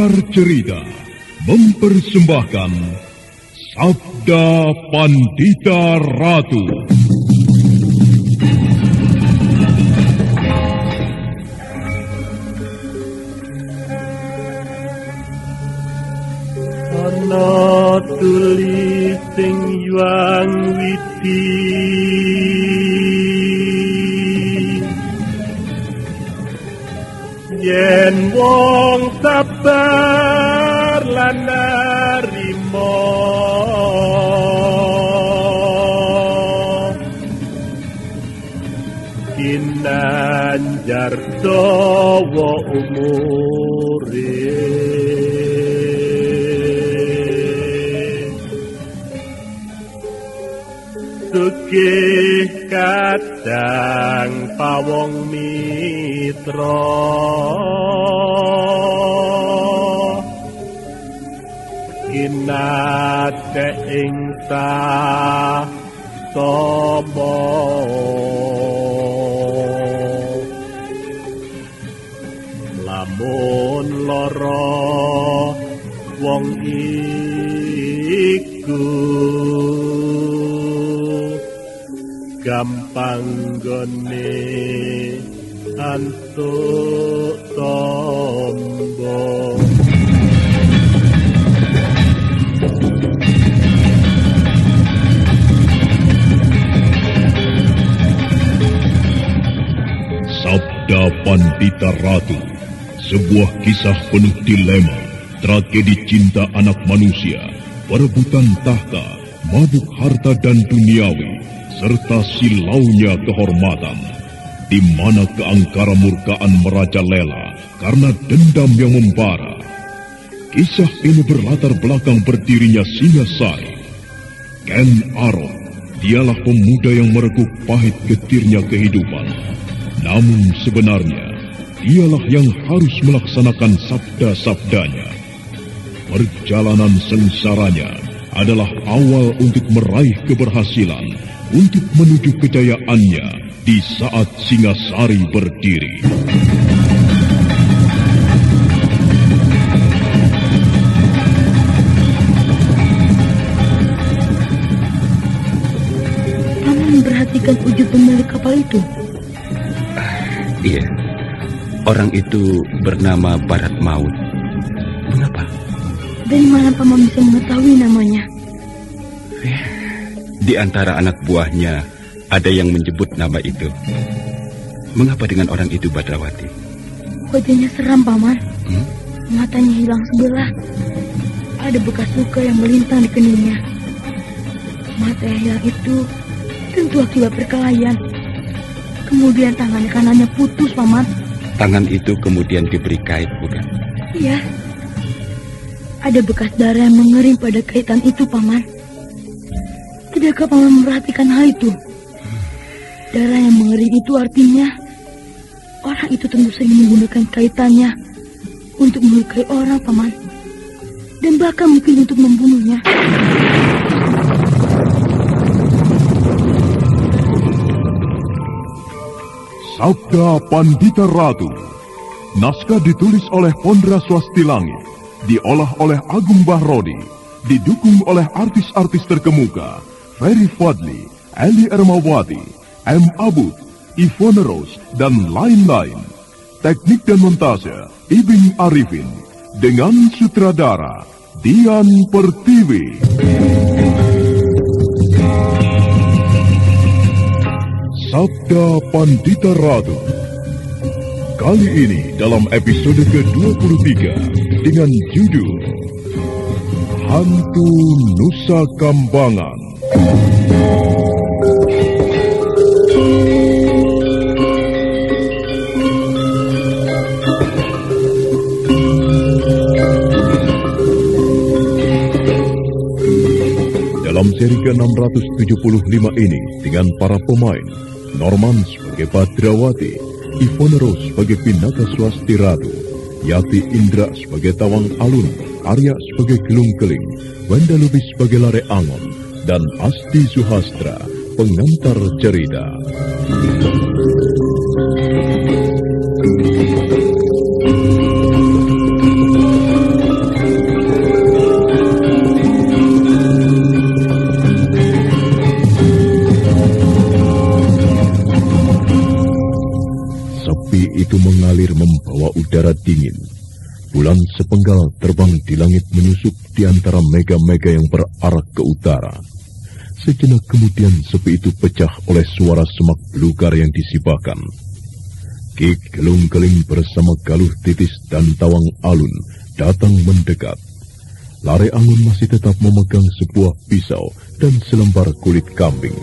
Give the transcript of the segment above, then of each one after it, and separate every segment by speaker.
Speaker 1: Pengantar Cerita mempersembahkan Sabda Pandita Ratu.
Speaker 2: Ana tulis sing yuang witi yen wong sabar lan narimo kinanjar dawa umure sugih kadang pawong mitra kinate ing sapa lamun lara wong iku gampang gone antuk tombo.
Speaker 1: Sabda Pandita Ratu, sebuah kisah penuh dilema, tragedi cinta anak manusia, perebutan tahta, mabuk harta dan duniawi, serta silaunya kehormatan, di mana keangkara murkaan merajalela karena dendam yang membara. Kisah ini berlatar belakang berdirinya Singasari. Ken Arok, dialah pemuda yang merekuk pahit getirnya kehidupan. Namun sebenarnya, dialah yang harus melaksanakan sabda-sabdanya. Perjalanan sengsaranya adalah awal untuk meraih keberhasilan, untuk menuju kejayaannya di saat Singasari berdiri.
Speaker 3: Paman memperhatikan wujud pemilik kapal itu?
Speaker 4: Iya, orang itu bernama Barat Maut. Mengapa?
Speaker 3: Dari mana Paman bisa mengetahui namanya?
Speaker 4: Di antara anak buahnya ada yang menyebut nama itu. Mengapa dengan orang itu, Badrawati?
Speaker 3: Wajahnya seram, Paman. Matanya hilang sebelah. Ada bekas luka yang melintang di keningnya. Mata yang hilang itu tentu akibat perkelahian. Kemudian tangan kanannya putus, Paman.
Speaker 4: Tangan itu kemudian diberi kait, bukan?
Speaker 3: Iya. Ada bekas darah yang mengering pada kaitan itu, Paman. Tidakkah Paman memperhatikan hal itu? Darah yang mengering itu artinya orang itu tentu saja menggunakan kaitannya untuk melukai orang, Paman. Dan bahkan mungkin untuk membunuhnya.
Speaker 1: Sabda Pandita Ratu. Naskah ditulis oleh Pondra Swastilangit, diolah oleh Agung Bahrodi, didukung oleh artis-artis terkemuka Ferry Fadli, Eli Ermawati, M. Abud, Ivone Rose, dan lain-lain. Teknik dan montase Ibing Arifin, dengan sutradara Dian Pertiwi. Sabda Pandita Ratu. Kali ini dalam episode ke-23 dengan judul Hantu Nusa Kambangan. Dalam seri ke-675 ini dengan para pemain Norman sebagai Badrawati, Ivone Rose sebagai Pinaka Swasti Ratu, Yati Indra sebagai Tawang Alun, Arya sebagai Gelung Keling, Wenda Lubis sebagai Lare Angon, dan Asti Suhastra, pengantar cerita. sepi itu mengalir membawa udara dingin. Bulan sepenggal terbang di langit menyusup di antara mega-mega yang berarak ke utara. Sejenak kemudian sepi itu pecah oleh suara semak belukar yang disibakan. Ki Gelung-Keling bersama Galuh Titis dan Tawang Alun datang mendekat. Lare Angun masih tetap memegang sebuah pisau dan selembar kulit kambing.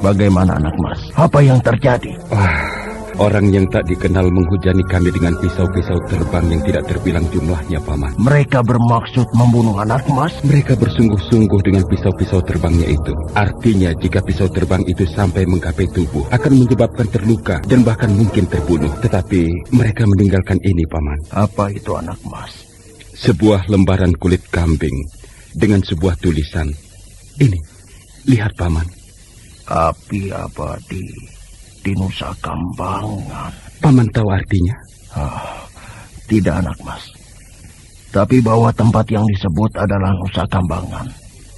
Speaker 5: Bagaimana anak mas? Apa yang terjadi?
Speaker 4: Orang yang tak dikenal menghujani kami dengan pisau-pisau terbang yang tidak terbilang jumlahnya, Paman.
Speaker 5: Mereka bermaksud membunuh anak mas?
Speaker 4: Mereka bersungguh-sungguh dengan pisau-pisau terbangnya itu. Artinya jika pisau terbang itu sampai menggapai tubuh, akan menyebabkan terluka dan bahkan mungkin terbunuh. Tetapi mereka meninggalkan ini, Paman.
Speaker 5: Apa itu anak mas?
Speaker 4: Sebuah lembaran kulit kambing dengan sebuah tulisan. Ini, lihat Paman.
Speaker 5: Api abadi di Nusa Kambangan.
Speaker 4: Paman tahu artinya?
Speaker 5: Tidak anak mas. Tapi bahwa tempat yang disebut adalah Nusa Kambangan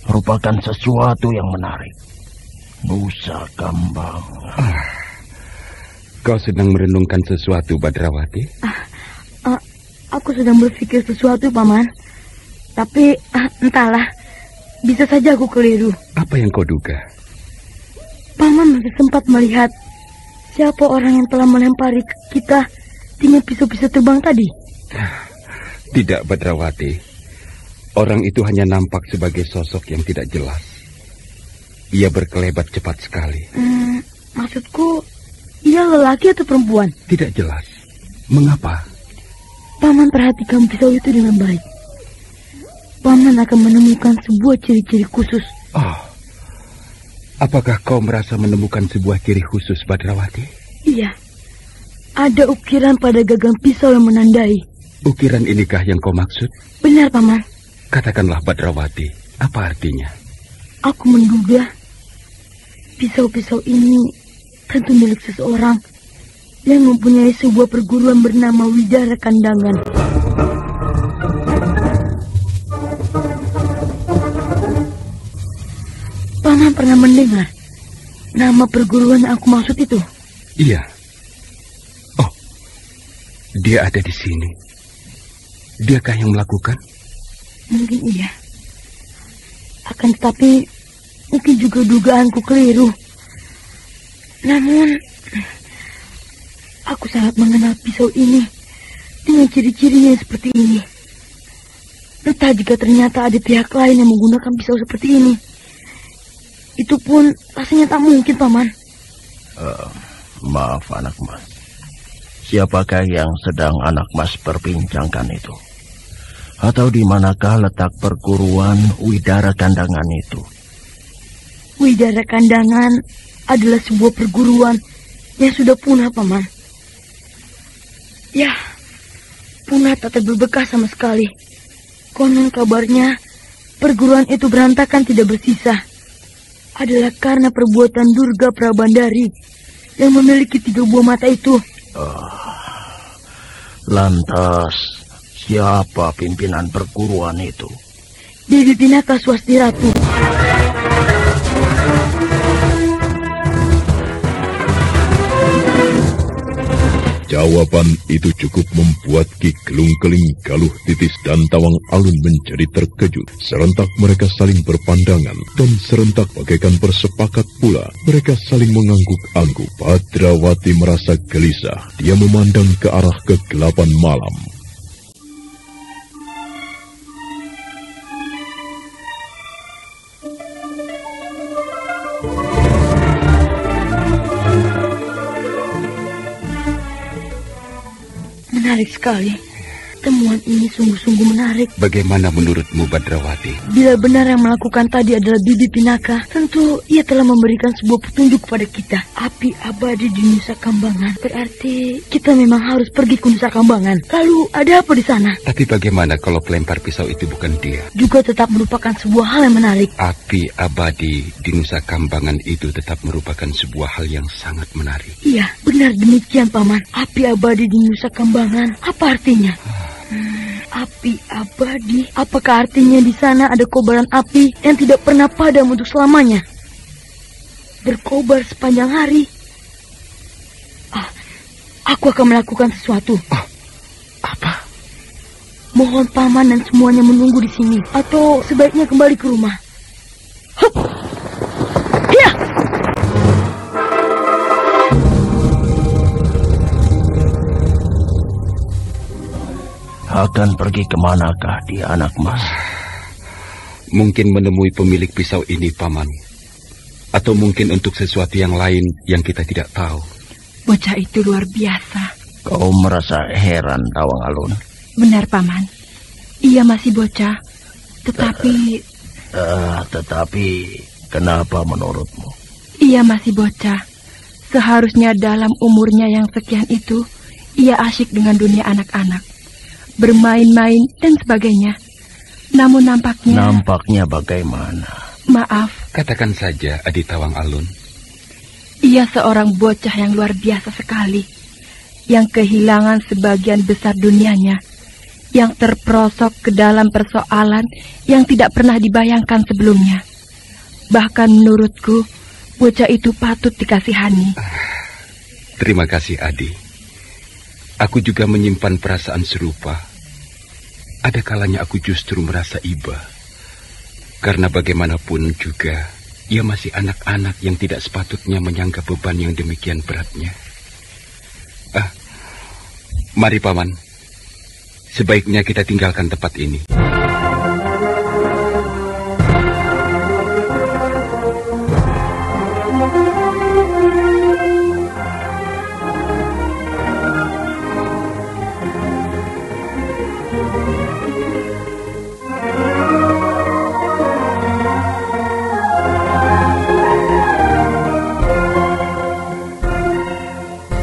Speaker 5: merupakan sesuatu yang menarik. Nusa Kambangan.
Speaker 4: Kau sedang merenungkan sesuatu, Badrawati?
Speaker 3: Aku sedang berpikir sesuatu, Paman. Tapi entahlah, bisa saja aku keliru.
Speaker 4: Apa yang kau duga?
Speaker 3: Paman masih sempat melihat siapa orang yang telah melempari kita dengan pisau-pisau terbang tadi?
Speaker 4: Tidak, Badrawati. Orang itu hanya nampak sebagai sosok yang tidak jelas. Ia berkelebat cepat sekali.
Speaker 3: Maksudku, ia lelaki atau perempuan?
Speaker 4: Tidak jelas. Mengapa?
Speaker 3: Paman perhatikan pisau itu dengan baik. Paman akan menemukan sebuah ciri-ciri khusus.
Speaker 4: Apakah kau merasa menemukan sebuah ciri khusus, Badrawati?
Speaker 3: Iya. Ada ukiran pada gagang pisau yang menandai.
Speaker 4: Ukiran inikah yang kau maksud?
Speaker 3: Benar, Paman.
Speaker 4: Katakanlah, Badrawati, apa artinya?
Speaker 3: Aku menduga pisau-pisau ini tentu milik seseorang yang mempunyai sebuah perguruan bernama Widara Kandangan. Paman pernah mendengar nama perguruan yang aku maksud itu?
Speaker 4: Iya. Oh, dia ada di sini. Diakah yang melakukan?
Speaker 3: Mungkin iya. Akan tetapi mungkin juga dugaanku keliru. Namun aku sangat mengenal pisau ini dengan ciri-cirinya seperti ini. Entah jika ternyata ada pihak lain yang menggunakan pisau seperti ini. Itu pun rasanya tak mungkin, Paman.
Speaker 5: Maaf anak mas. Siapakah yang sedang anak mas perbincangkan itu? Atau di manakah letak perguruan Widara Kandangan itu?
Speaker 3: Widara Kandangan adalah sebuah perguruan yang sudah punah, Paman. Ya, punah tak berbekas sama sekali. Konon kabarnya perguruan itu berantakan tidak bersisa. Adalah karena perbuatan Durga Prabandari yang memiliki 3 buah mata itu.
Speaker 5: Lantas, siapa pimpinan perguruan itu?
Speaker 3: Dewi Pinaka Swasti Ratu.
Speaker 1: Jawaban itu cukup membuat Ki Gelung-Keling, Galuh Titis, dan Tawang Alun menjadi terkejut. Serentak mereka saling berpandangan, dan serentak bagaikan bersepakat pula. Mereka saling mengangguk-angguk. Badrawati merasa gelisah. Dia memandang ke arah kegelapan malam.
Speaker 3: Menarik sekali. Temuan ini sungguh-sungguh menarik.
Speaker 4: Bagaimana menurutmu, Badrawati?
Speaker 3: Bila benar yang melakukan tadi adalah Bibi Pinaka, tentu ia telah memberikan sebuah petunjuk kepada kita. Api abadi di Nusa Kambangan. Berarti kita memang harus pergi ke Nusa Kambangan. Lalu ada apa di sana?
Speaker 4: Tapi bagaimana kalau pelempar pisau itu bukan dia?
Speaker 3: Juga tetap merupakan sebuah hal yang menarik.
Speaker 4: Api abadi di Nusa Kambangan itu tetap merupakan sebuah hal yang sangat menarik.
Speaker 3: Iya, benar demikian, Paman. Api abadi di Nusa Kambangan. Apa artinya? Api abadi. Apakah artinya di sana ada kobaran api yang tidak pernah padam untuk selamanya? Berkobar sepanjang hari. Aku akan melakukan sesuatu.
Speaker 5: Apa?
Speaker 3: Mohon paman dan semuanya menunggu di sini, atau sebaiknya kembali ke rumah. Hup! Ya!
Speaker 5: Akan pergi kemanakah dia, anak mas?
Speaker 4: Mungkin menemui pemilik pisau ini, Paman. Atau mungkin untuk sesuatu yang lain yang kita tidak tahu.
Speaker 6: Bocah itu luar biasa.
Speaker 5: Kau merasa heran, Tawang Alun?
Speaker 6: Benar, Paman. Ia masih bocah. Tetapi
Speaker 5: kenapa menurutmu?
Speaker 6: Ia masih bocah. Seharusnya dalam umurnya yang sekian itu, ia asyik dengan dunia anak-anak. Bermain-main dan sebagainya. Namun nampaknya...
Speaker 5: Nampaknya bagaimana?
Speaker 6: Maaf.
Speaker 4: Katakan saja, Adi Tawang Alun.
Speaker 6: Ia seorang bocah yang luar biasa sekali. Yang kehilangan sebagian besar dunianya. Yang terperosok ke dalam persoalan yang tidak pernah dibayangkan sebelumnya. Bahkan menurutku, bocah itu patut dikasihani.
Speaker 4: Terima kasih, Adi. Aku juga menyimpan perasaan serupa. Ada kalanya aku justru merasa iba. Karena bagaimanapun juga, ia masih anak-anak yang tidak sepatutnya menyangka beban yang demikian beratnya. Mari, Paman. Sebaiknya kita tinggalkan tempat ini.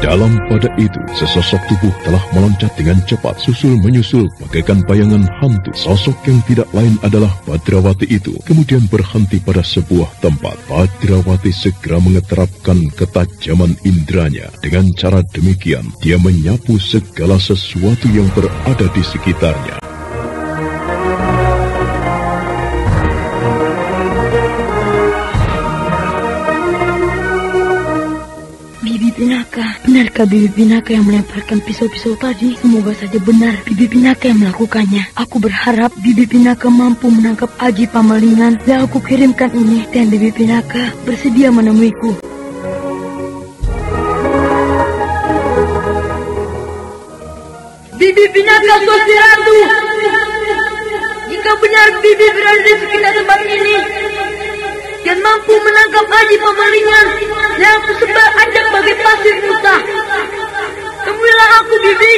Speaker 1: Dalam pada itu, sesosok tubuh telah meloncat dengan cepat susul-menyusul bagaikan bayangan hantu. Sosok yang tidak lain adalah Badrawati itu, kemudian berhenti pada sebuah tempat. Badrawati segera mengeterapkan ketajaman indranya. Dengan cara demikian, dia menyapu segala sesuatu yang berada di sekitarnya.
Speaker 3: Pinaka, benarkah Bibi Pinaka yang melemparkan pisau-pisau tadi? Semoga saja benar Bibi Pinaka yang melakukannya. Aku berharap Bibi Pinaka mampu menangkap Aji Pamalingan yang aku kirimkan ini, dan Bibi Pinaka bersedia menemuiku. Bibi Pinaka, Swasti Ratu, jika benar Bibi berada di sekitar tempat ini dan mampu menangkap Aji Pamalingan yang aku sebar ajak bagai pasir Musa, temuilah aku, Bibi.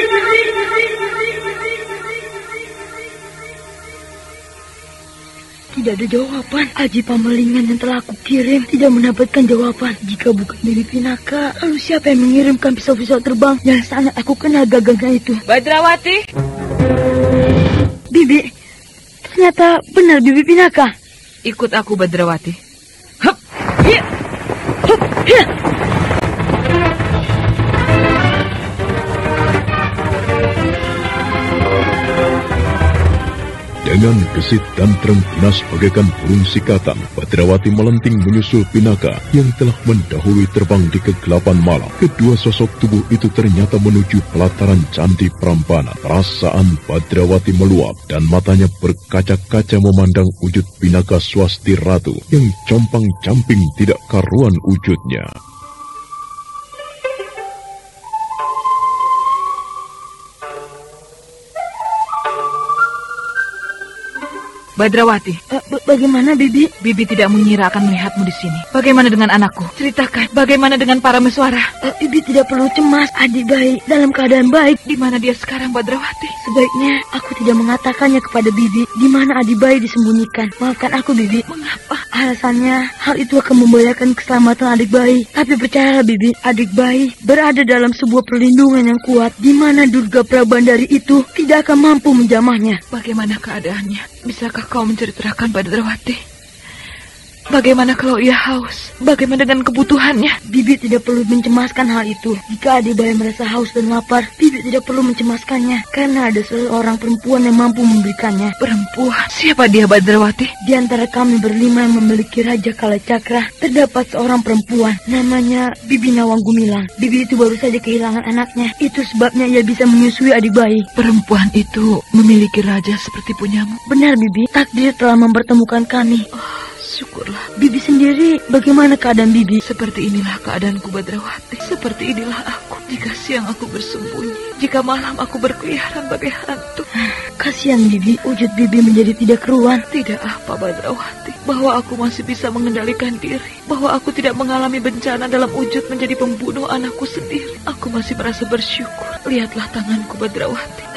Speaker 3: Tidak ada jawaban. Aji Pamalingan yang telah aku kirim tidak mendapatkan jawaban. Jika bukan Bibi Pinaka, lalu siapa yang mengirimkan pisau-pisau terbang yang sangat aku kenal gagahnya itu?
Speaker 6: Badrawati.
Speaker 3: Bibi, ternyata benar Bibi Pinaka.
Speaker 6: Ikut aku, Badrawati.
Speaker 3: Hup, ya, hup, ya.
Speaker 1: Dengan gesit dan terengginas bagaikan burung sikatan, Badrawati melenting menyusul Pinaka yang telah mendahului terbang di kegelapan malam. Kedua sosok tubuh itu ternyata menuju pelataran Candi Prambanan. Perasaan Badrawati meluap dan matanya berkaca-kaca memandang wujud Pinaka Swasti Ratu yang compang-camping tidak karuan wujudnya.
Speaker 6: Badrawati,
Speaker 3: Bagaimana, Bibi?
Speaker 6: Bibi tidak mengira akan melihatmu di sini. Bagaimana dengan anakku?
Speaker 3: Ceritakan.
Speaker 6: Bagaimana dengan para Meswara?
Speaker 3: Bibi tidak perlu cemas. Adik baik, dalam keadaan baik.
Speaker 6: Di mana dia sekarang, Badrawati?
Speaker 3: Sebaiknya aku tidak mengatakannya kepada Bibi di mana adik bayi disembunyikan. Maafkan aku, Bibi.
Speaker 6: Mengapa?
Speaker 3: Alasannya, hal itu akan membahayakan keselamatan adik bayi. Tapi percayalah, Bibi, adik bayi berada dalam sebuah perlindungan yang kuat, di mana Durga Prabandari itu tidak akan mampu menjamahnya.
Speaker 6: Bagaimana keadaannya? Bisakah kau menceritakan, Badrawati? Bagaimana kalau ia haus? Bagaimana dengan kebutuhannya?
Speaker 3: Bibi tidak perlu mencemaskan hal itu. Jika Adibaya merasa haus dan lapar, Bibi tidak perlu mencemaskannya. Karena ada seorang perempuan yang mampu memberikannya.
Speaker 6: Perempuan? Siapa dia, Badrawati?
Speaker 3: Di antara kami berlima yang memiliki Raja Kalacakra, terdapat seorang perempuan. Namanya Bibi Nawang Gumilang. Bibi itu baru saja kehilangan anaknya. Itu sebabnya ia bisa menyusui adik bayi.
Speaker 6: Perempuan itu memiliki raja seperti punyamu?
Speaker 3: Benar, Bibi. Takdir telah mempertemukan kami.
Speaker 6: Syukurlah.
Speaker 3: Bibi sendiri, bagaimana keadaan Bibi?
Speaker 6: Seperti inilah keadaanku, Badrawati. Seperti inilah aku. Jika siang aku bersembunyi, jika malam aku berkeliaran bagai hantu.
Speaker 3: Kasihan Bibi, wujud Bibi menjadi tidak keruan.
Speaker 6: Tidak apa, Badrawati, bahwa aku masih bisa mengendalikan diri, bahwa aku tidak mengalami bencana dalam wujud menjadi pembunuh anakku sendiri. Aku masih merasa bersyukur. Lihatlah tanganku, Badrawati.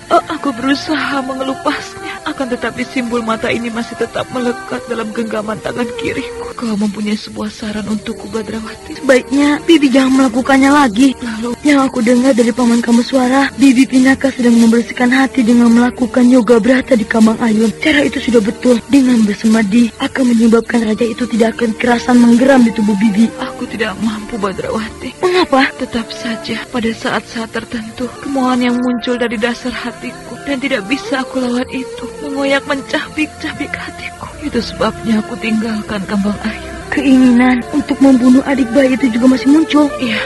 Speaker 6: Aku berusaha mengelupasnya, akan tetapi simbol mata ini masih tetap melekat dalam genggaman tangan kiriku. Kau mempunyai sebuah saran untukku, Badrawati?
Speaker 3: Sebaiknya Bibi jangan melakukannya lagi.
Speaker 6: Lalu,
Speaker 3: yang aku dengar dari paman kamu Suara, Bibi Pinaka sedang membersihkan hati dengan melakukan yoga brata di Kambang Ayun. Cara itu sudah betul. Dengan bersemadi akan menyebabkan raja itu tidak akan kerasan menggeram di tubuh Bibi.
Speaker 6: Aku tidak mampu, Badrawati.
Speaker 3: Mengapa?
Speaker 6: Tetap saja pada saat-saat tertentu kemauan yang muncul dari dasar hatiku dan tidak bisa aku lawan itu mengoyak mencabik-cabik hatiku. Itu sebabnya aku tinggalkan Kambang Ayun.
Speaker 3: Keinginan untuk membunuh adik bayi itu juga masih muncul.
Speaker 6: Iya.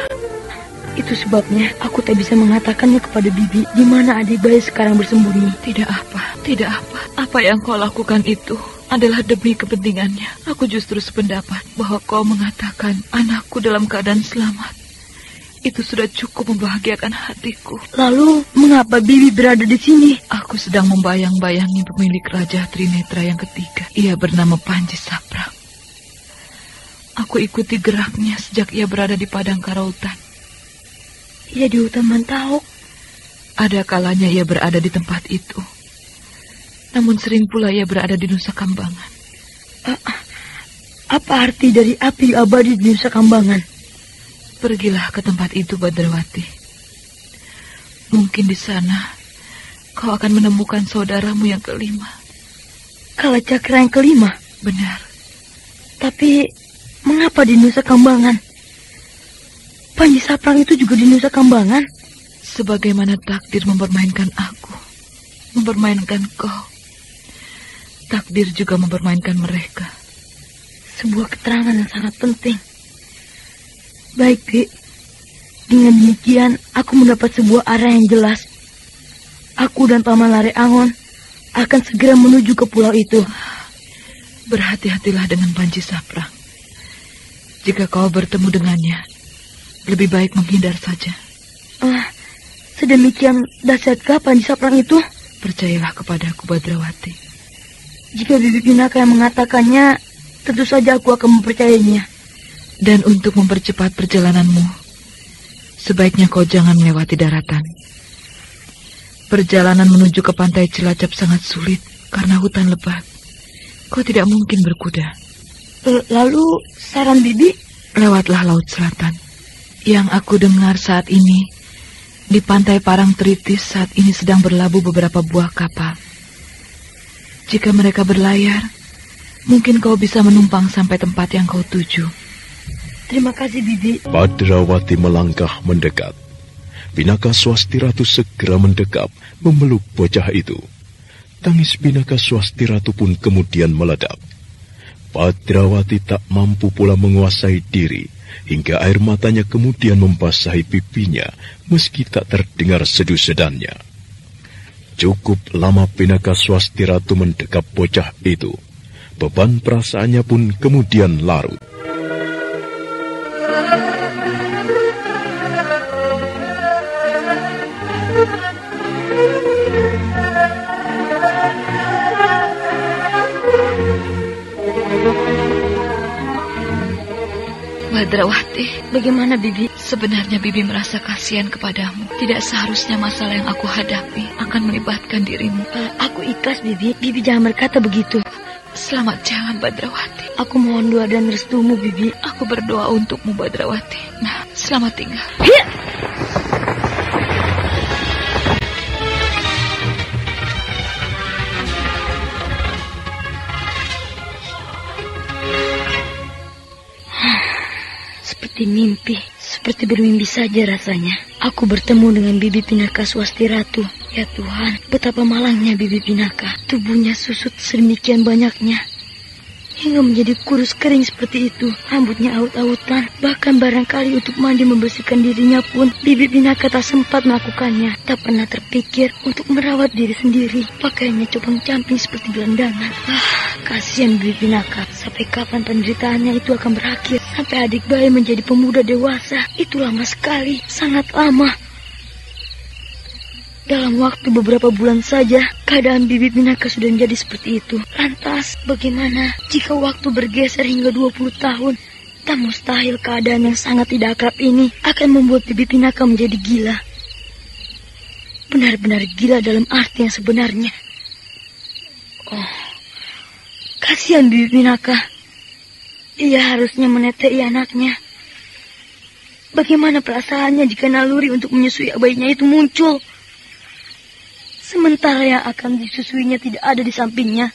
Speaker 3: Itu sebabnya aku tak bisa mengatakannya kepada Bibi di mana adik bayi sekarang bersembunyi.
Speaker 6: Tidak apa. Apa yang kau lakukan itu adalah demi kepentingannya. Aku justru sependapat bahwa kau mengatakan anakku dalam keadaan selamat. Itu sudah cukup membahagiakan hatiku.
Speaker 3: Lalu, mengapa Bibi berada di sini?
Speaker 6: Aku sedang membayang-bayangi pemilik Raja Trinetra yang ketiga. Ia bernama Panji Saprang. Aku ikuti geraknya sejak ia berada di padang Karautan.
Speaker 3: Ia di hutan Mantauk.
Speaker 6: Ada kalanya ia berada di tempat itu. Namun sering pula ia berada di Nusa Kambangan.
Speaker 3: Apa arti dari api abadi di Nusa Kambangan?
Speaker 6: Pergilah ke tempat itu, Badrawati. Mungkin di sana kau akan menemukan saudaramu yang kelima.
Speaker 3: Kalacakra yang kelima?
Speaker 6: Benar.
Speaker 3: Tapi mengapa di Nusa Kambangan? Panji Saprang itu juga di Nusa Kambangan?
Speaker 6: Sebagaimana takdir mempermainkan aku, mempermainkan kau, takdir juga mempermainkan mereka.
Speaker 3: Sebuah keterangan yang sangat penting. Baik, Bi. Dengan demikian, aku mendapat sebuah arah yang jelas. Aku dan Paman Lare Angon akan segera menuju ke pulau itu.
Speaker 6: Berhati-hatilah dengan Panji Saprang. Jika kau bertemu dengannya, lebih baik menghindar saja.
Speaker 3: Sedemikian dahsyatkah Panji Saprang itu?
Speaker 6: Percayalah kepadaku, Badrawati.
Speaker 3: Jika Bibi Pinaka yang mengatakannya, tentu saja aku akan mempercayainya.
Speaker 6: Dan untuk mempercepat perjalananmu, sebaiknya kau jangan melewati daratan. Perjalanan menuju ke pantai Cilacap sangat sulit karena hutan lebat. Kau tidak mungkin berkuda.
Speaker 3: Lalu saran Bibi?
Speaker 6: Lewatlah Laut Selatan. Yang aku dengar saat ini, di pantai Parangtritis saat ini sedang berlabuh beberapa buah kapal. Jika mereka berlayar, mungkin kau bisa menumpang sampai tempat yang kau tuju.
Speaker 3: Terima kasih, Bibi.
Speaker 1: Badrawati melangkah mendekat. Pinaka Swasti Ratu segera mendekap, memeluk bocah itu. Tangis Pinaka Swasti Ratu pun kemudian meledak. Badrawati tak mampu pula menguasai diri, hingga air matanya kemudian membasahi pipinya, meski tak terdengar sedu-sedannya. Cukup lama Pinaka Swasti Ratu mendekap bocah itu. Beban perasaannya pun kemudian larut.
Speaker 6: Badrawati,
Speaker 3: bagaimana Bibi?
Speaker 6: Sebenarnya Bibi merasa kasihan kepadamu. Tidak seharusnya masalah yang aku hadapi akan melibatkan dirimu.
Speaker 3: Aku ikhlas, Bibi. Bibi jangan berkata begitu.
Speaker 6: Selamat jalan, Badrawati.
Speaker 3: Aku mohon doa dan restumu, Bibi.
Speaker 6: Aku berdoa untukmu, Badrawati. Nah, selamat tinggal.
Speaker 3: seperti mimpi, seperti bermimpi saja rasanya. Aku bertemu dengan Bibi Pinaka Swasti Ratu. Ya Tuhan, betapa malangnya Bibi Pinaka. Tubuhnya susut sedemikian banyaknya, hingga menjadi kurus kering seperti itu. Rambutnya aut-autan. Bahkan barangkali untuk mandi membersihkan dirinya pun Bibi Pinaka tak sempat melakukannya. Tak pernah terpikir untuk merawat diri sendiri. Pakaiannya compang-camping seperti gelandangan. Kasihan Bibi Pinaka. Sampai kapan penderitaannya itu akan berakhir? Sampai adik bayi menjadi pemuda dewasa. Itu lama sekali, sangat lama. Dalam waktu beberapa bulan saja, keadaan Bibi Pinaka sudah menjadi seperti itu. Lantas, bagaimana jika waktu bergeser hingga 20 tahun? Tak mustahil keadaan yang sangat tidak akrab ini akan membuat Bibi Pinaka menjadi gila. Benar-benar gila dalam arti yang sebenarnya. Oh, kasihan Bibi Pinaka. Ia harusnya menetei anaknya. Bagaimana perasaannya jika naluri untuk menyusui bayinya itu muncul? Sementara yang akan disusuinya tidak ada di sampingnya.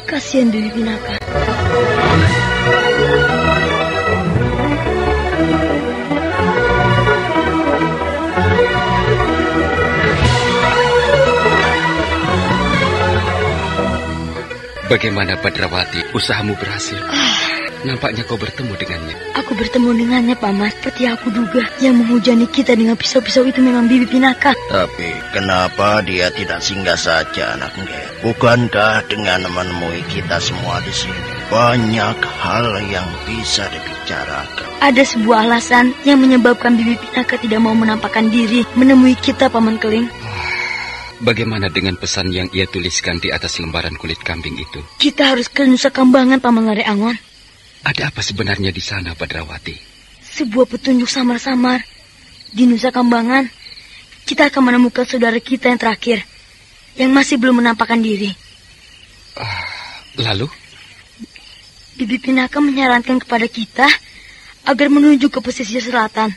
Speaker 3: Kasihan Bibi Pinaka.
Speaker 4: Bagaimana Badrawati, usahamu berhasil? Nampaknya kau bertemu dengannya.
Speaker 3: Aku bertemu dengannya, Paman. Seperti aku duga, yang menghujani kita dengan pisau-pisau itu memang Bibi Pinaka.
Speaker 5: Tapi kenapa dia tidak singgah saja, anak Ngger? Bukankah dengan menemui kita semua di sini banyak hal yang bisa dibicarakan?
Speaker 3: Ada sebuah alasan yang menyebabkan Bibi Pinaka tidak mau menampakkan diri menemui kita, Paman Keling.
Speaker 4: Bagaimana dengan pesan yang ia tuliskan di atas lembaran kulit kambing itu?
Speaker 3: Kita harus ke Nusa Kambangan, Paman Lare Angon.
Speaker 4: Ada apa sebenarnya di sana, Badrawati?
Speaker 3: Sebuah petunjuk samar-samar. Di Nusa Kambangan, kita akan menemukan saudara kita yang terakhir, yang masih belum menampakkan diri.
Speaker 4: Lalu?
Speaker 3: Bibi Pinaka menyarankan kepada kita agar menuju ke pesisir selatan.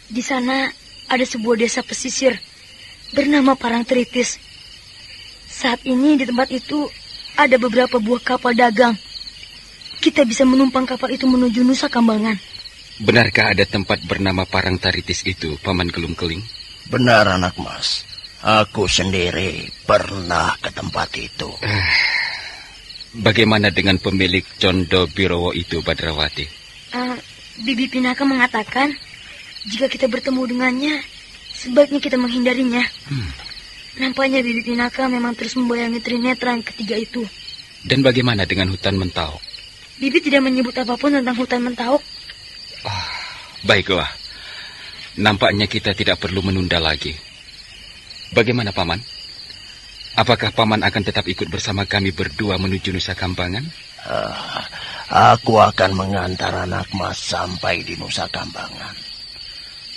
Speaker 3: Di sana ada sebuah desa pesisir bernama Parangtritis. Saat ini di tempat itu ada beberapa buah kapal dagang. Kita bisa menumpang kapal itu menuju Nusa Kambangan.
Speaker 4: Benarkah ada tempat bernama Parangtritis itu, Paman Gelung Keling?
Speaker 5: Benar, anak mas. Aku sendiri pernah ke tempat itu.
Speaker 4: Bagaimana dengan pemilik Condo Birowo itu, Badrawati?
Speaker 3: Bibi Pinaka mengatakan jika kita bertemu dengannya, sebaiknya kita menghindarinya. Nampaknya Bibi Pinaka memang terus membayangi Trinetra yang ketiga itu.
Speaker 4: Dan bagaimana dengan hutan Mentauk?
Speaker 3: Bibi tidak menyebut apapun tentang hutan Mentauk.
Speaker 4: Baiklah. Nampaknya kita tidak perlu menunda lagi. Bagaimana, Paman? Apakah Paman akan tetap ikut bersama kami berdua menuju Nusa Kambangan?
Speaker 5: Aku akan mengantar anak mas sampai di Nusa Kambangan.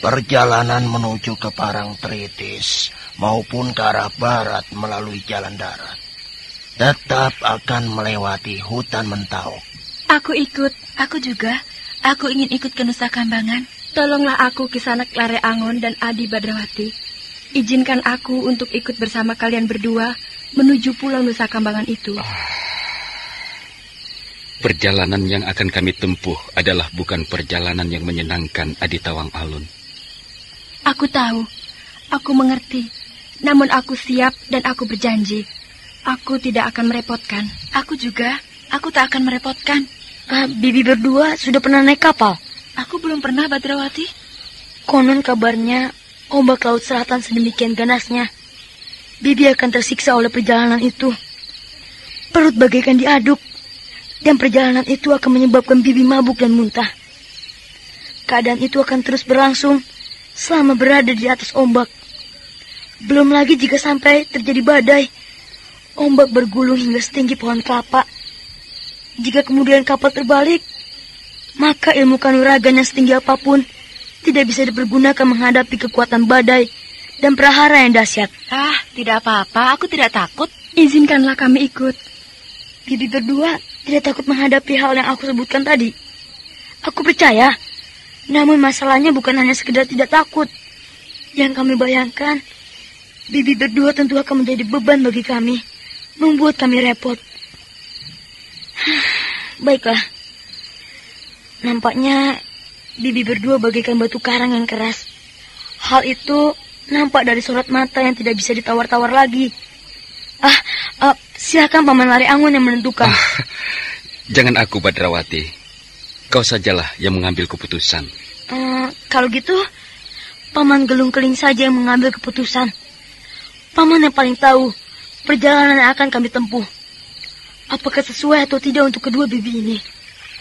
Speaker 5: Perjalanan menuju ke Parangtritis maupun ke arah barat melalui jalan darat tetap akan melewati hutan Mentauk.
Speaker 6: Aku ikut, aku juga. Aku ingin ikut ke Nusa Kambangan. Tolonglah aku Kisanak Lare Angon dan Adi Badrawati. Izinkan aku untuk ikut bersama kalian berdua menuju pulau Nusa Kambangan itu.
Speaker 4: Perjalanan yang akan kami tempuh adalah bukan perjalanan yang menyenangkan, Adi Tawang Alun.
Speaker 6: Aku tahu, aku mengerti. Namun aku siap dan aku berjanji. Aku tidak akan merepotkan. Aku juga, aku tak akan merepotkan.
Speaker 3: Bibi berdua sudah pernah naik kapal?
Speaker 6: Aku belum pernah, Badrawati.
Speaker 3: Konon kabarnya ombak laut selatan sedemikian ganasnya. Bibi akan tersiksa oleh perjalanan itu. Perut bagaikan diaduk. Dan perjalanan itu akan menyebabkan Bibi mabuk dan muntah. Keadaan itu akan terus berlangsung selama berada di atas ombak. Belum lagi jika sampai terjadi badai, ombak bergulung hingga setinggi pohon kelapa. Jika kemudian kapal terbalik, maka ilmu kanuragan yang setinggi apapun tidak bisa dipergunakan menghadapi kekuatan badai dan prahara yang dahsyat.
Speaker 6: Tidak apa-apa, aku tidak takut. Izinkanlah kami ikut.
Speaker 3: Bibi berdua tidak takut menghadapi hal yang aku sebutkan tadi. Aku percaya, namun masalahnya bukan hanya sekedar tidak takut. Yang kami bayangkan, Bibi berdua tentu akan menjadi beban bagi kami, membuat kami repot. Baiklah, nampaknya bibi berdua bagaikan batu karang yang keras. Hal itu nampak dari sorot mata yang tidak bisa ditawar-tawar lagi. Silakan Paman Lare Angon yang menentukan.
Speaker 4: Jangan aku, Badrawati. Kau sajalah yang mengambil keputusan.
Speaker 3: Kalau gitu, Paman Gelung Keling saja yang mengambil keputusan. Paman yang paling tahu perjalanan yang akan kami tempuh. Apakah sesuai atau tidak untuk kedua bibi ini?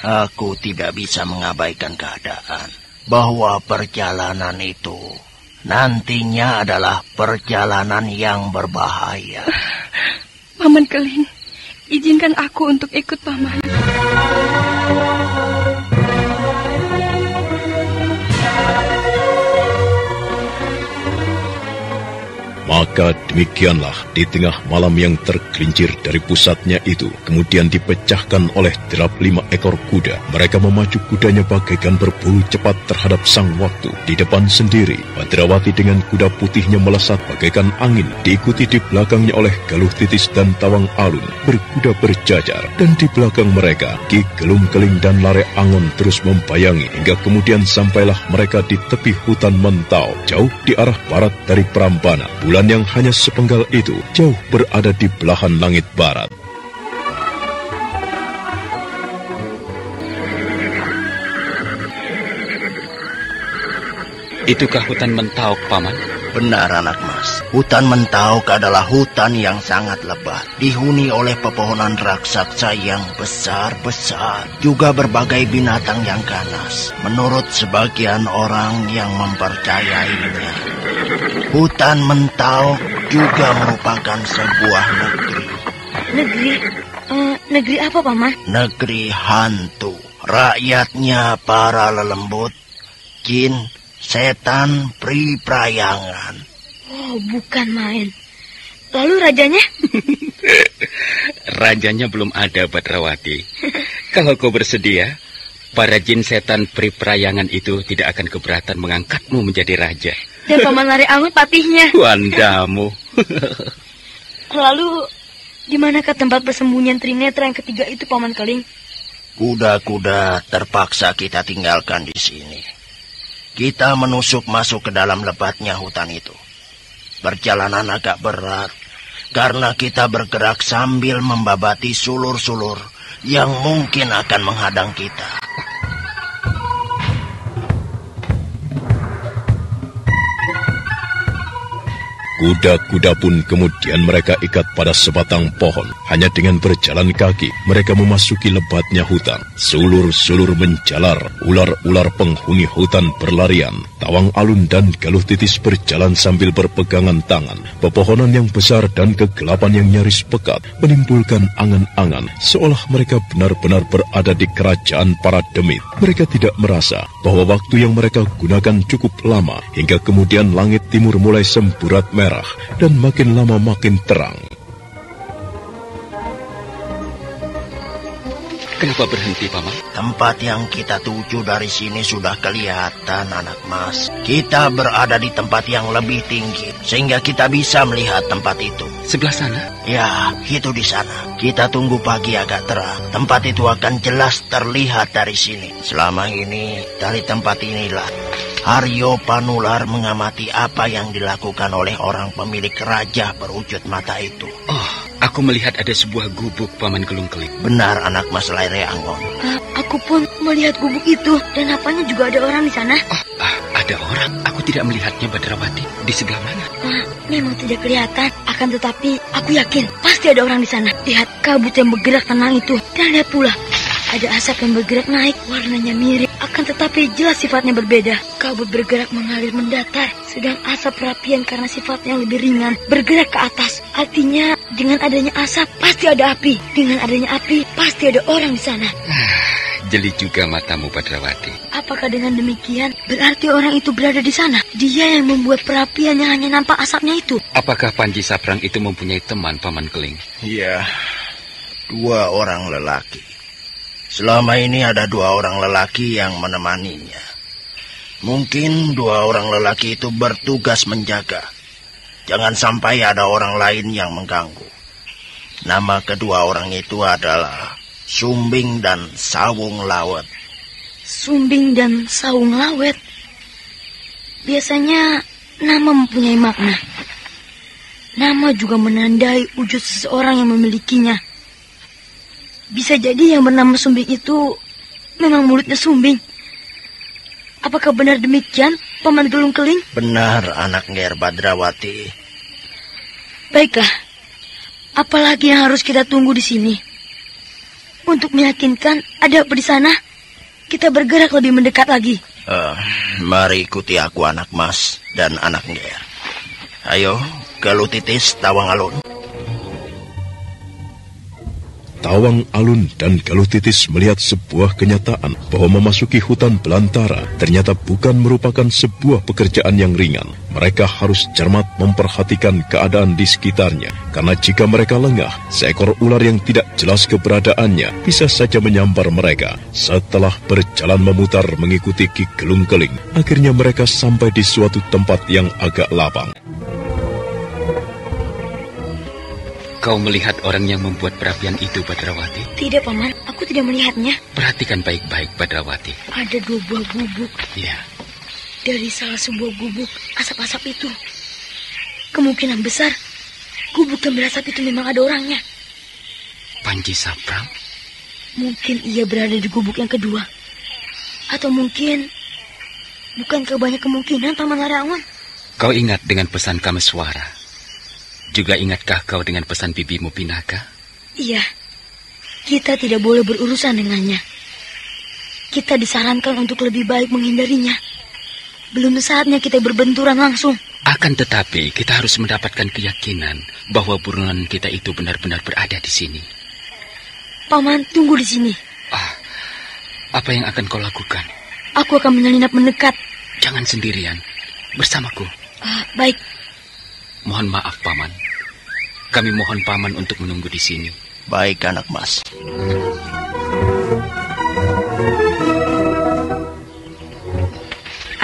Speaker 5: Aku tidak bisa mengabaikan keadaan bahwa perjalanan itu nantinya adalah perjalanan yang berbahaya.
Speaker 6: Paman Keling, izinkan aku untuk ikut Paman.
Speaker 1: Maka demikianlah di tengah malam yang tergelincir dari pusatnya itu, kemudian dipecahkan oleh derap 5 ekor kuda. Mereka memacu kudanya bagaikan berburu cepat terhadap sang waktu. Di depan sendiri, Badrawati dengan kuda putihnya melesat bagaikan angin, diikuti di belakangnya oleh Galuh Titis dan Tawang Alun, berkuda berjajar. Dan di belakang mereka, Ki Gelung Keling dan Lare Angon terus membayangi, hingga kemudian sampailah mereka di tepi hutan Mentau, jauh di arah barat dari Prambana. Bulan yang hanya sepenggal itu jauh berada di belahan langit barat.
Speaker 4: Itukah hutan Mentauk, Paman?
Speaker 5: Benar, anak mas. Hutan Mentauk adalah hutan yang sangat lebat, dihuni oleh pepohonan raksasa yang besar-besar, juga berbagai binatang yang ganas. Menurut sebagian orang yang mempercayainya, hutan Mentauk juga merupakan sebuah negeri.
Speaker 3: Negeri apa, Paman?
Speaker 5: Negeri hantu. Rakyatnya para lelembut, jin, setan, pri-prayangan.
Speaker 3: Oh, bukan main. Lalu rajanya?
Speaker 4: Rajanya belum ada, Badrawati. Kalau kau bersedia, para jin, setan, pri-prayangan itu tidak akan keberatan mengangkatmu menjadi raja.
Speaker 3: Dan Paman Lare Angon patihnya.
Speaker 4: Wandamu.
Speaker 3: Lalu, di manakah tempat persembunyian Trinetra yang ketiga itu, Paman Keling?
Speaker 5: Kuda-kuda terpaksa kita tinggalkan di sini. Kita menusuk masuk ke dalam lebatnya hutan itu. Perjalanan agak berat, karena kita bergerak sambil membabati sulur-sulur yang mungkin akan menghadang kita.
Speaker 1: Kuda-kuda pun kemudian mereka ikat pada sebatang pohon. Hanya dengan berjalan kaki, mereka memasuki lebatnya hutan. Sulur-sulur menjalar, ular-ular penghuni hutan berlarian. Tawang Alun dan Galuh Titis berjalan sambil berpegangan tangan. Pepohonan yang besar dan kegelapan yang nyaris pekat menimbulkan angan-angan, seolah mereka benar-benar berada di kerajaan para demit. Mereka tidak merasa bahwa waktu yang mereka gunakan cukup lama, hingga kemudian langit timur mulai semburat merah dan makin lama makin terang.
Speaker 4: Kenapa berhenti, Paman?
Speaker 5: Tempat yang kita tuju dari sini sudah kelihatan, anak mas. Kita berada di tempat yang lebih tinggi, sehingga kita bisa melihat tempat itu.
Speaker 4: Sebelah sana?
Speaker 5: Ya, itu di sana. Kita tunggu pagi agak terang. Tempat itu akan jelas terlihat dari sini. Selama ini, dari tempat inilah Aryo Panular mengamati apa yang dilakukan oleh orang pemilik raja berwujud mata itu.
Speaker 4: Oh, aku melihat ada sebuah gubuk, Paman Gelung Keling.
Speaker 5: Benar, anak mas Lare Angon.
Speaker 3: Aku pun melihat gubuk itu, dan apanya juga ada orang di sana.
Speaker 4: Oh, ada orang? Aku tidak melihatnya, Badrawati. Di sebelah mana?
Speaker 3: Memang tidak kelihatan, akan tetapi aku yakin pasti ada orang di sana. Lihat kabut yang bergerak tenang itu, dan lihat pula ada asap yang bergerak naik, warnanya mirip, akan tetapi jelas sifatnya berbeda. Kabut bergerak mengalir mendatar, sedang asap perapian karena sifatnya lebih ringan bergerak ke atas. Artinya dengan adanya asap pasti ada api, dengan adanya api pasti ada orang di sana.
Speaker 4: Jeli juga matamu, Badrawati.
Speaker 3: Apakah dengan demikian berarti orang itu berada di sana? Dia yang membuat perapian yang hanya nampak asapnya itu.
Speaker 4: Apakah Panji Saprang itu mempunyai teman, Paman Keling?
Speaker 5: Iya, 2 orang lelaki. Selama ini ada 2 orang lelaki yang menemaninya. Mungkin 2 orang lelaki itu bertugas menjaga. Jangan sampai ada orang lain yang mengganggu. Nama kedua orang itu adalah Sumbing dan Sawung Lawet.
Speaker 3: Sumbing dan Saung Lawet. Biasanya nama mempunyai makna. Nama juga menandai wujud seseorang yang memilikinya. Bisa jadi yang bernama Sumbing itu memang mulutnya sumbing. Apakah benar demikian, Paman Gelung Keling?
Speaker 5: Benar, anak Nger Badrawati.
Speaker 3: Baiklah, apalagi yang harus kita tunggu di sini? Untuk meyakinkan ada apa di sana, kita bergerak lebih mendekat lagi.
Speaker 5: Mari ikuti aku, anak Mas dan anak Nger. Ayo, Galuh Titis, Tawang Alun.
Speaker 1: Tawang Alun dan Galuh Titis melihat sebuah kenyataan bahwa memasuki hutan belantara ternyata bukan merupakan sebuah pekerjaan yang ringan. Mereka harus cermat memperhatikan keadaan di sekitarnya, karena jika mereka lengah, seekor ular yang tidak jelas keberadaannya bisa saja menyampar mereka. Setelah berjalan memutar mengikuti Ki Gelung Keling, akhirnya mereka sampai di suatu tempat yang agak lapang.
Speaker 4: Kau melihat orang yang membuat perapian itu, Badrawati?
Speaker 3: Tidak, Paman. Aku tidak melihatnya.
Speaker 4: Perhatikan baik-baik, Badrawati.
Speaker 3: Ada 2 buah gubuk.
Speaker 4: Iya.
Speaker 3: Dari salah sebuah gubuk, asap-asap itu. Kemungkinan besar, gubuk yang berasap itu memang ada orangnya.
Speaker 4: Panji Saprang?
Speaker 3: Mungkin ia berada di gubuk yang kedua. Atau mungkin, bukankah banyak kemungkinan, Paman Laraangon?
Speaker 4: Kau ingat dengan pesan Kameswara? Juga ingatkah kau dengan pesan bibimu Pinaka?
Speaker 3: Iya, kita tidak boleh berurusan dengannya. Kita disarankan untuk lebih baik menghindarinya. Belum saatnya kita berbenturan langsung.
Speaker 4: Akan tetapi, kita harus mendapatkan keyakinan bahwa buronan kita itu benar-benar berada di sini.
Speaker 3: Paman, tunggu di sini.
Speaker 4: Apa yang akan kau lakukan?
Speaker 3: Aku akan menyelinap mendekat.
Speaker 4: Jangan sendirian, bersamaku.
Speaker 3: Baik.
Speaker 4: Mohon maaf, Paman. Kami mohon Paman untuk menunggu di sini.
Speaker 5: Baik, anak Mas.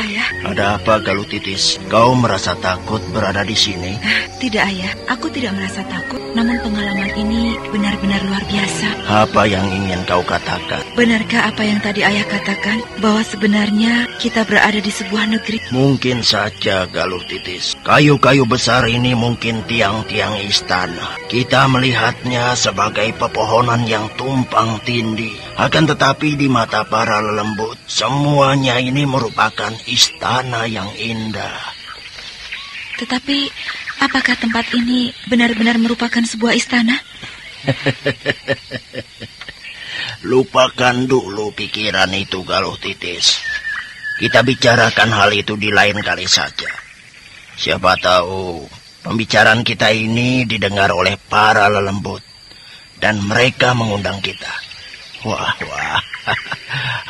Speaker 6: Ayah.
Speaker 5: Ada apa, Galuh Titis? Kau merasa takut berada di sini?
Speaker 6: Tidak, Ayah. Aku tidak merasa takut. Namun pengalaman ini benar-benar luar biasa.
Speaker 5: Apa yang ingin kau katakan?
Speaker 6: Benarkah apa yang tadi Ayah katakan? Bahwa sebenarnya kita berada di sebuah negeri?
Speaker 5: Mungkin saja, Galuh Titis. Kayu-kayu besar ini mungkin tiang-tiang istana. Kita melihatnya sebagai pepohonan yang tumpang tindih. Akan tetapi di mata para lelembut, semuanya ini merupakan istana yang indah.
Speaker 6: Tetapi, apakah tempat ini benar-benar merupakan sebuah istana?
Speaker 5: Lupakan dulu pikiran itu, Galuh Titis. Kita bicarakan hal itu di lain kali saja. Siapa tahu pembicaraan kita ini didengar oleh para lelembut dan mereka mengundang kita. Wah,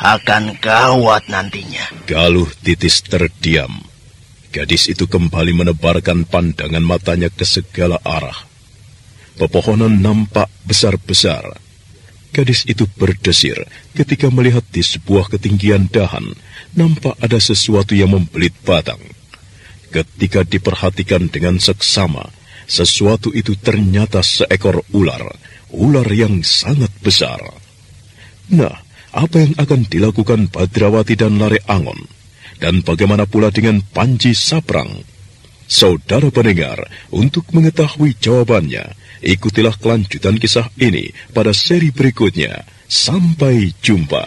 Speaker 5: akan gawat nantinya.
Speaker 1: Galuh Titis terdiam. Gadis itu kembali menebarkan pandangan matanya ke segala arah. Pepohonan nampak besar-besar. Gadis itu berdesir ketika melihat di sebuah ketinggian dahan, nampak ada sesuatu yang membelit batang. Ketika diperhatikan dengan seksama, sesuatu itu ternyata seekor ular yang sangat besar. Nah, apa yang akan dilakukan Badrawati dan Laraangon? Dan bagaimana pula dengan Panji Saprang? Saudara pendengar, untuk mengetahui jawabannya, ikutilah kelanjutan kisah ini pada seri berikutnya. Sampai jumpa.